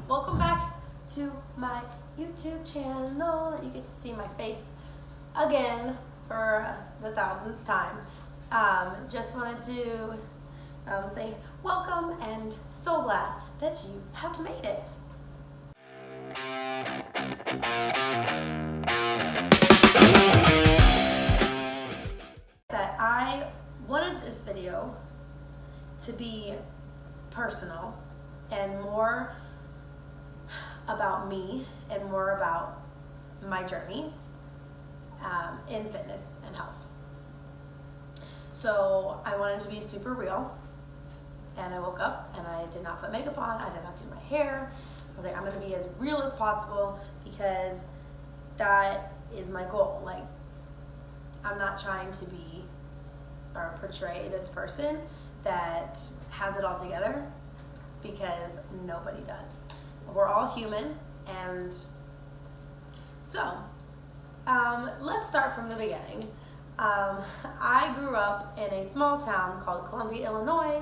Welcome back to my YouTube channel. You get to see my face again for the 1000th time. Just wanted to say welcome and so glad that you have made it. That I wanted this video to be personal and more about me and more about my journey in fitness and health. So I wanted to be super real, and I woke up and I did not put makeup on, I did not do my hair. I was like, I'm gonna be as real as possible because that is my goal. Like, I'm not trying to be or portray this person that has it all together, because nobody does. We're all human, and so let's start from the beginning. I grew up in a small town called Columbia, Illinois,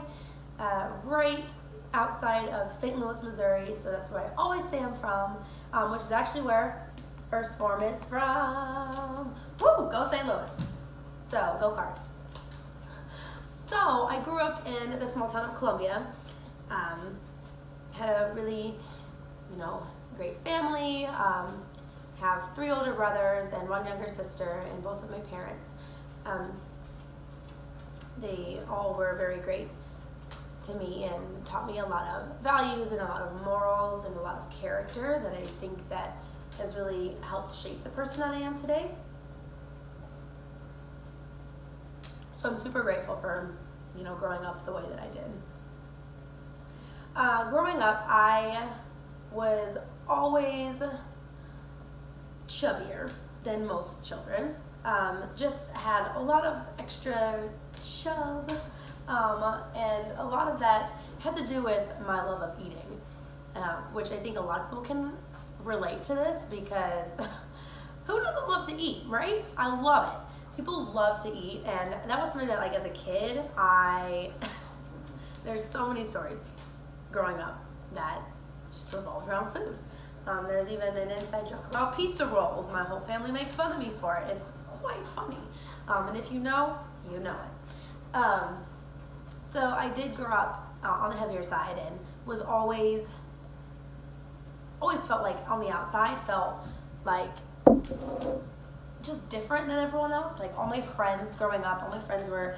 right outside of St. Louis, Missouri, so that's where I always say I'm from, which is actually where Phorm is from. Woo! Go St. Louis. So, go Cards. So, I grew up in the small town of Columbia. Had a really, great family. Have 3 older brothers and 1 younger sister, and both of my parents. They all were very great to me and taught me a lot of values and a lot of morals and a lot of character that I think that has really helped shape the person that I am today. So I'm super grateful for, growing up the way that I did. Growing up, I was always chubbier than most children. Just had a lot of extra chub, and a lot of that had to do with my love of eating, which I think a lot of people can relate to this, because who doesn't love to eat, right? I love it. People love to eat, and that was something that, like, as a kid, there's so many stories growing up that just revolved around food. There's even an inside joke about pizza rolls. My whole family makes fun of me for it. It's quite funny. And if you know, you know it. So I did grow up on the heavier side, and was always felt like on the outside, felt like just different than everyone else. Like, all my friends growing up, all my friends were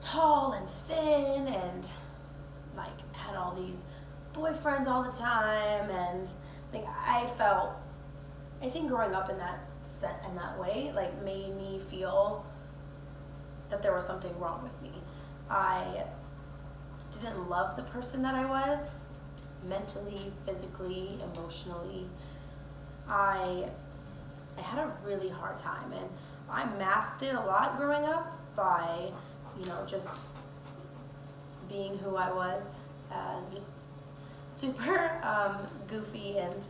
tall and thin and like had all these boyfriends all the time, and like I think growing up in that way, like, made me feel that there was something wrong with me. I didn't love the person that I was, mentally, physically, emotionally. I had a really hard time, and I masked it a lot growing up by, just being who I was, just super goofy and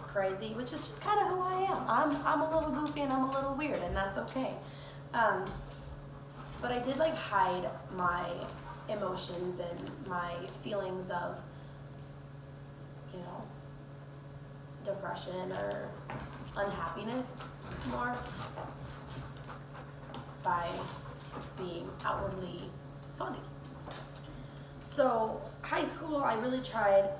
crazy, which is just kind of who I am. I'm a little goofy and I'm a little weird, and that's okay. But I did, like, hide my emotions and my feelings of, depression or unhappiness more by being outwardly funny. So high school, I really tried,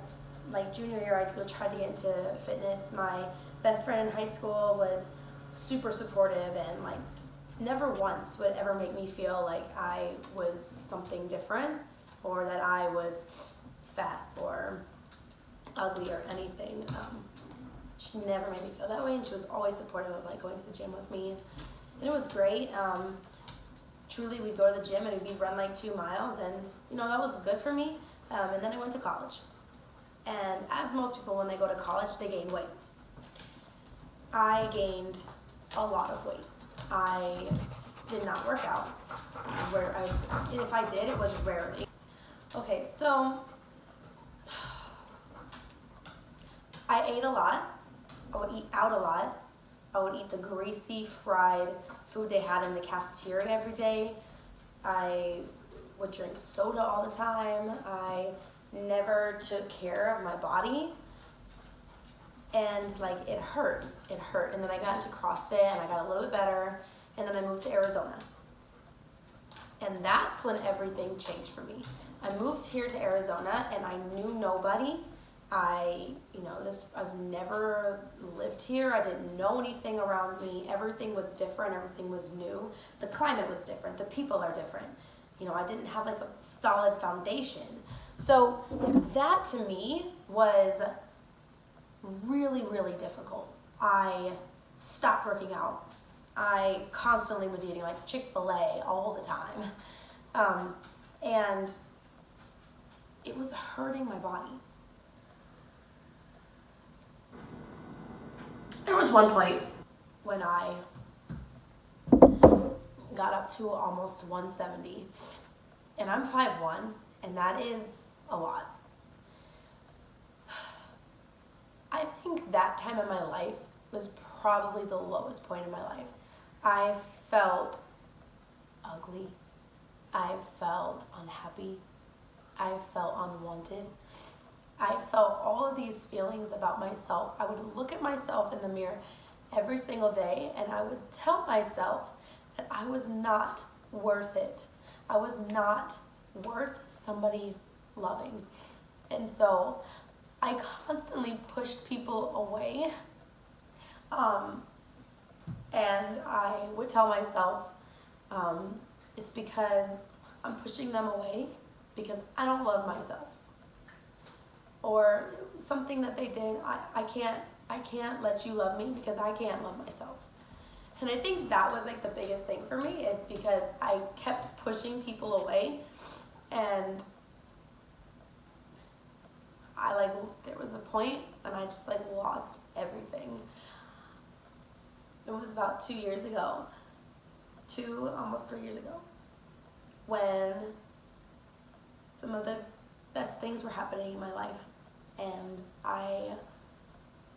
like junior year, I really tried to get into fitness. My best friend in high school was super supportive, and like never once would ever make me feel like I was something different, or that I was fat or ugly or anything. She never made me feel that way, and she was always supportive of, like, going to the gym with me, and it was great. Truly, we'd go to the gym and we'd run like 2 miles, and that was good for me. And then I went to college, and as most people, when they go to college, they gain weight. I gained a lot of weight. I did not work out, and if I did, it was rarely. Okay, so I ate a lot. I would eat out a lot. I would eat the greasy, fried food they had in the cafeteria every day. I would drink soda all the time. I never took care of my body, and like it hurt. And then I got into CrossFit and I got a little bit better, and then I moved to Arizona. And that's when everything changed for me. I moved here to Arizona and I knew nobody. I've never lived here. I didn't know anything around me. Everything was different. Everything was new. The climate was different. The people are different. I didn't have like a solid foundation. So that to me was really, really difficult. I stopped working out. I constantly was eating like Chick-fil-A all the time. And it was hurting my body. There was one point when I got up to almost 170, and I'm 5'1", and that is a lot. I think that time in my life was probably the lowest point in my life. I felt ugly. I felt unhappy. I felt unwanted. I felt all of these feelings about myself. I would look at myself in the mirror every single day and I would tell myself that I was not worth it. I was not worth somebody loving. And so I constantly pushed people away. And I would tell myself, it's because I'm pushing them away because I don't love myself. Or something that they did, I can't let you love me because I can't love myself. And I think that was like the biggest thing for me, is because I kept pushing people away, and there was a point and I just lost everything. It was about 2 years ago, almost 3 years ago, when some of the best things were happening in my life, and I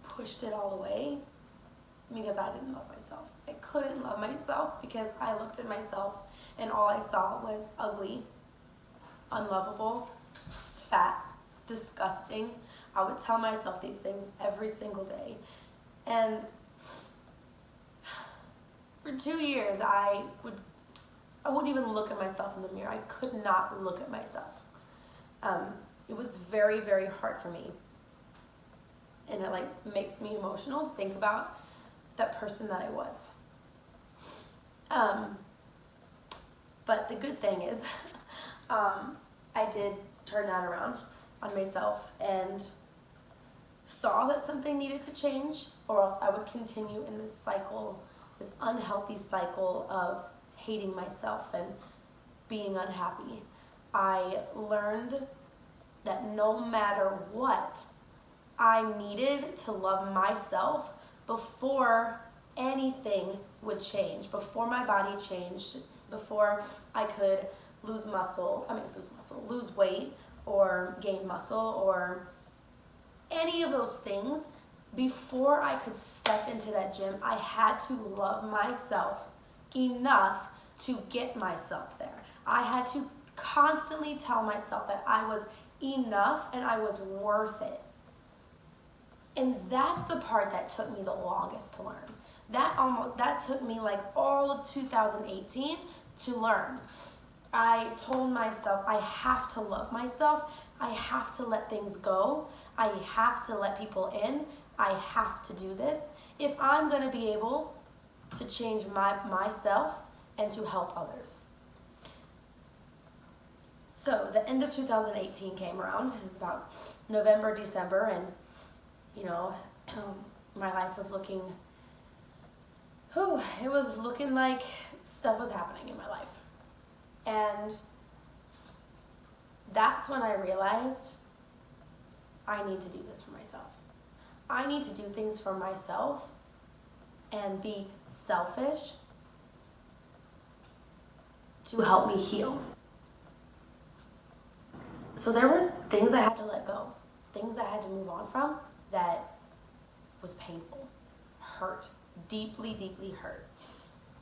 pushed it all away because I didn't love myself. I couldn't love myself because I looked at myself and all I saw was ugly, unlovable, fat, disgusting. I would tell myself these things every single day. And for 2 years, I wouldn't even look at myself in the mirror. I could not look at myself. It was very, very hard for me. And it makes me emotional to think about that person that I was. But the good thing is, I did turn that around on myself and saw that something needed to change, or else I would continue in this cycle, this unhealthy cycle of hating myself and being unhappy. I learned that no matter what, I needed to love myself before anything would change, before my body changed, before I could lose weight or gain muscle or any of those things. Before I could step into that gym, I had to love myself enough to get myself there. I had to constantly tell myself that I was enough and I was worth it. And that's the part that took me the longest to learn. That took me all of 2018 to learn. I told myself I have to love myself. I have to let things go. I have to let people in. I have to do this if I'm going to be able to change myself and to help others. So the end of 2018 came around. It was about November, December, and my life was looking, it was looking like stuff was happening in my life. And that's when I realized I need to do this for myself. I need to do things for myself and be selfish to help me heal. So there were things I had to let go, things I had to move on from that was painful, hurt, deeply, deeply hurt.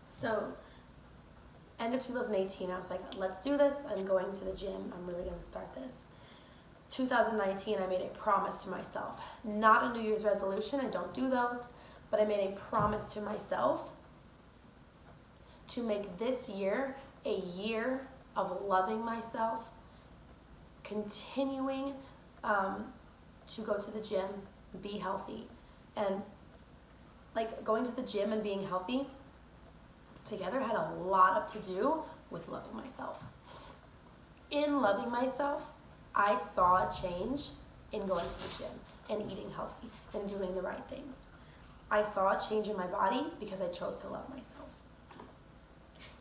So end of 2018, I was like, let's do this. I'm going to the gym. I'm really going to start this. 2019, I made a promise to myself. Not a New Year's resolution, I don't do those, but I made a promise to myself to make this year a year of loving myself, continuing to go to the gym, be healthy. And like going to the gym and being healthy together had a lot to do with loving myself. In loving myself, I saw a change in going to the gym and eating healthy and doing the right things. I saw a change in my body because I chose to love myself.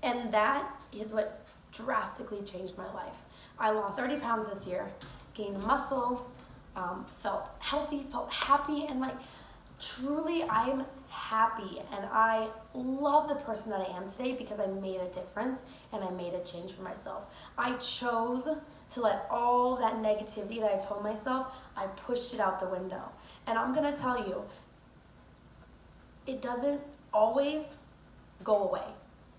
And that is what drastically changed my life. I lost 30 pounds this year, gained muscle, felt healthy, felt happy, and like truly I'm happy and I love the person that I am today because I made a difference and I made a change for myself. I chose to let all that negativity that I told myself, I pushed it out the window. And I'm gonna tell you, it doesn't always go away.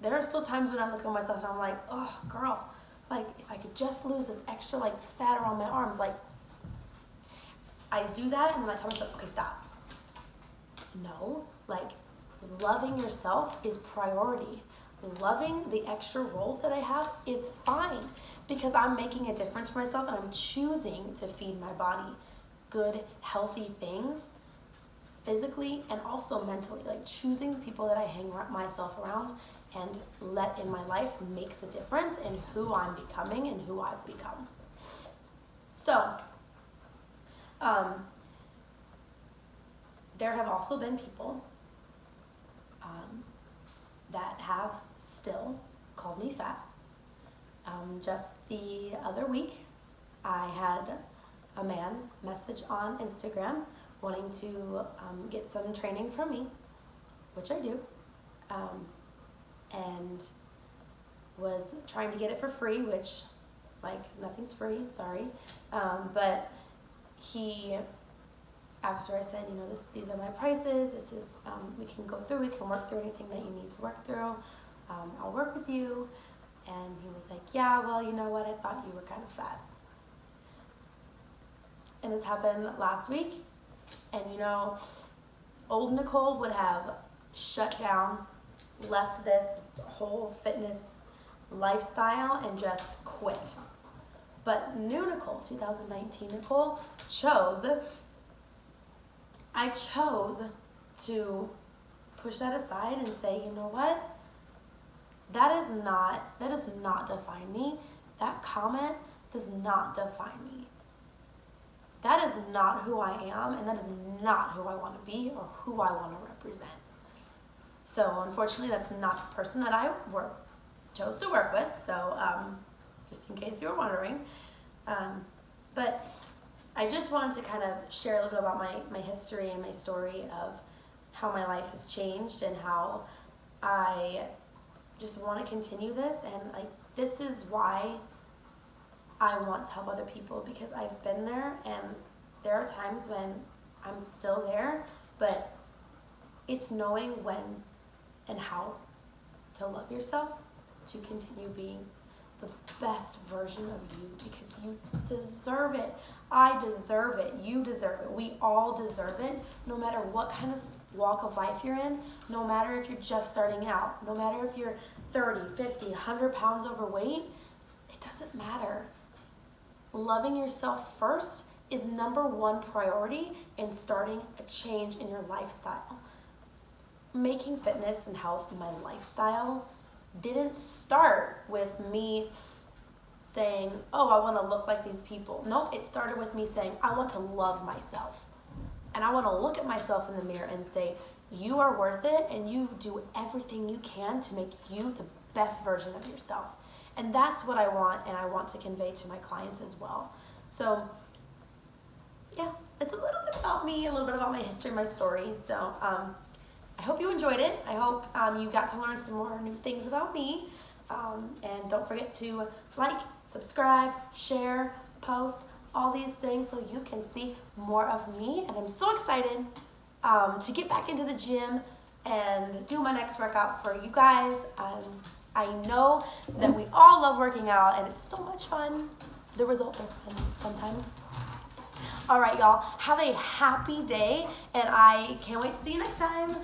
There are still times when I look at myself and I'm like, oh girl, like if I could just lose this extra like fat around my arms, like I do that and then I tell myself, okay, stop. No, like loving yourself is priority. Loving the extra rolls that I have is fine because I'm making a difference for myself and I'm choosing to feed my body good, healthy things physically and also mentally. Like choosing the people that I hang myself around and let in my life makes a difference in who I'm becoming and who I've become. So, there have also been people that have still called me fat. Just the other week, I had a man message on Instagram wanting to get some training from me, which I do, and was trying to get it for free, which, like, nothing's free, sorry, but he, after I said, you know, these are my prices, this is, we can go through, we can work through anything that you need to work through, I'll work with you, and he was like, yeah, well, you know what, I thought you were kind of fat. And this happened last week, and you know, old Nicole would have shut down, left this whole fitness lifestyle and just quit. But new Nicole, 2019 Nicole, I chose to push that aside and say, you know what? That does not define me. That comment does not define me. That is not who I am, and that is not who I want to be or who I want to represent. So unfortunately, that's not the person that I chose to work with, so just in case you were wondering. But I just wanted to kind of share a little bit about my history and my story of how my life has changed and how I just want to continue this. And like, this is why I want to help other people, because I've been there and there are times when I'm still there, but it's knowing when and how to love yourself to continue being the best version of you, because you deserve it. I deserve it. You deserve it. We all deserve it, no matter what kind of walk of life you're in, no matter if you're just starting out, no matter if you're 30, 50, 100 pounds overweight, it doesn't matter. Loving yourself first is #1 priority in starting a change in your lifestyle. Making fitness and health my lifestyle didn't start with me saying, oh, I want to look like these people. Nope, it started with me saying, I want to love myself. And I want to look at myself in the mirror and say, you are worth it, and you do everything you can to make you the best version of yourself. And that's what I want, and I want to convey to my clients as well. So, yeah, it's a little bit about me, a little bit about my history, my story. So, I hope you enjoyed it. I hope you got to learn some more new things about me. And don't forget to like, subscribe, share, post, all these things so you can see more of me. And I'm so excited to get back into the gym and do my next workout for you guys. I know that we all love working out and it's so much fun. the results are fun sometimes. All right, y'all, have a happy day, and I can't wait to see you next time.